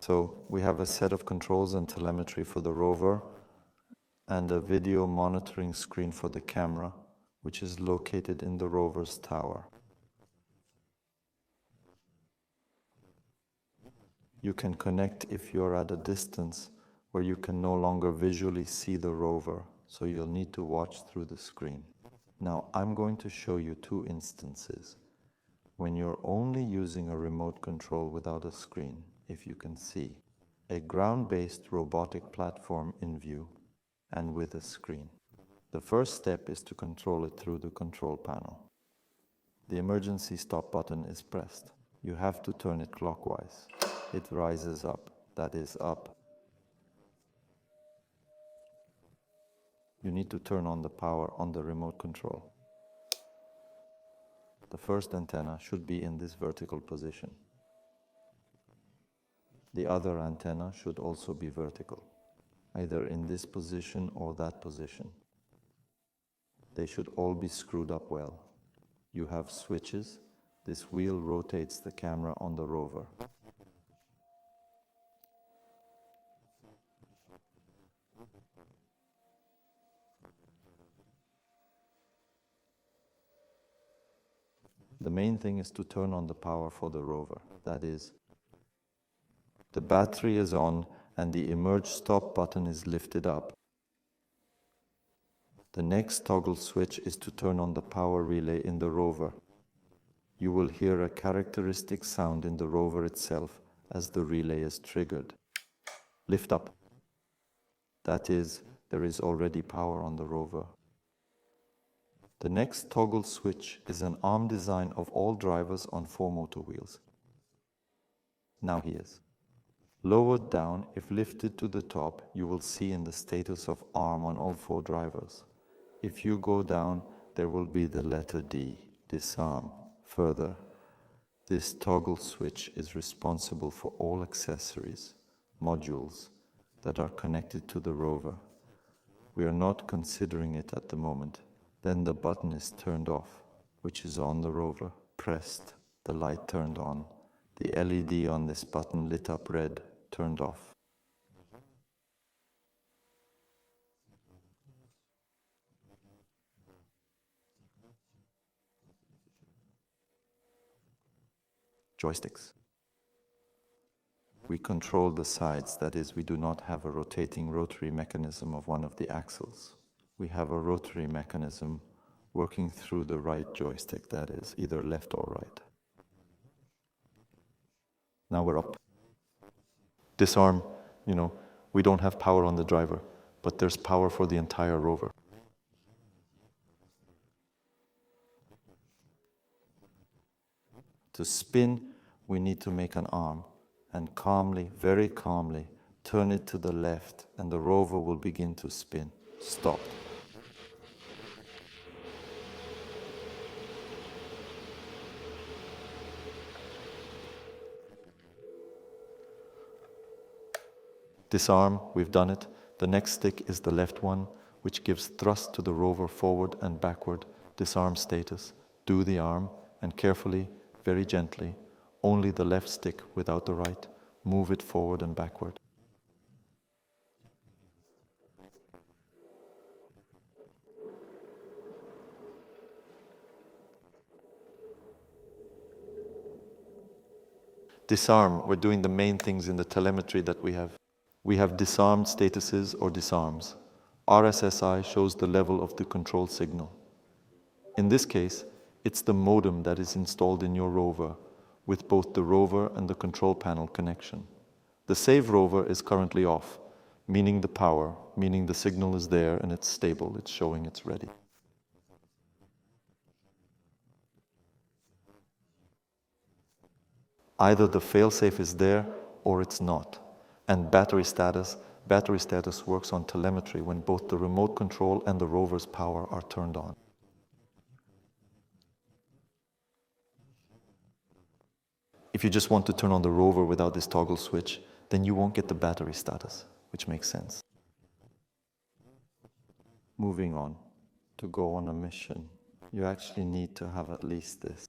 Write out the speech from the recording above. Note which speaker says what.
Speaker 1: So we have a set of controls and telemetry for the rover and a video monitoring screen for the camera, which is located in the rover's tower. You can connect if you're at a distance where you can no longer visually see the rover, so you'll need to watch through the screen. Now, I'm going to show you two instances when you're only using a remote control without a screen, if you can see, a ground-based robotic platform in view and with a screen. The first step is to control it through the control panel. The emergency stop button is pressed. You have to turn it clockwise. It rises up, that is up. You need to turn on the power on the remote control. The first antenna should be in this vertical position. The other antenna should also be vertical, either in this position or that position. They should all be screwed up well. You have switches. This wheel rotates the camera on the rover. The main thing is to turn on the power for the rover. That is, the battery is on and the emerge stop button is lifted up. The next toggle switch is to turn on the power relay in the rover. You will hear a characteristic sound in the rover itself as the relay is triggered. Lift up. That is, there is already power on the rover. The next toggle switch is an arm design of all drivers on 4 motor wheels. Now he is. Lowered down, if lifted to the top, you will see in the status of arm on all 4 drivers. If you go down, there will be the letter D, disarm. Further, this toggle switch is responsible for all accessories, modules, that are connected to the rover. We are not considering it at the moment. Then the button is turned off, which is on the rover. Pressed, the light turned on. The LED on this button lit up red, turned off. Joysticks. We control the sides, that is, we do not have a rotating rotary mechanism of one of the axles. We have a rotary mechanism working through the right joystick, that is, either left or right. Now we're up. Disarm, we don't have power on the driver, but there's power for the entire rover. To spin, we need to make an arm, and calmly, very calmly, turn it to the left, and the rover will begin to spin. Stop. Disarm, we've done it. The next stick is the left one, which gives thrust to the rover forward and backward. Disarm status. Do the arm, and carefully, very gently, only the left stick without the right. Move it forward and backward. Disarm, we're doing the main things in the telemetry that we have. We have disarmed statuses or disarms. RSSI shows the level of the control signal. In this case, it's the modem that is installed in your rover, with both the rover and the control panel connection. The save rover is currently off, meaning the power, meaning the signal is there and it's stable, it's showing it's ready. Either the failsafe is there or it's not. And battery status works on telemetry when both the remote control and the rover's power are turned on. If you just want to turn on the rover without this toggle switch, then you won't get the battery status, which makes sense. Moving on, to go on a mission, you actually need to have at least this.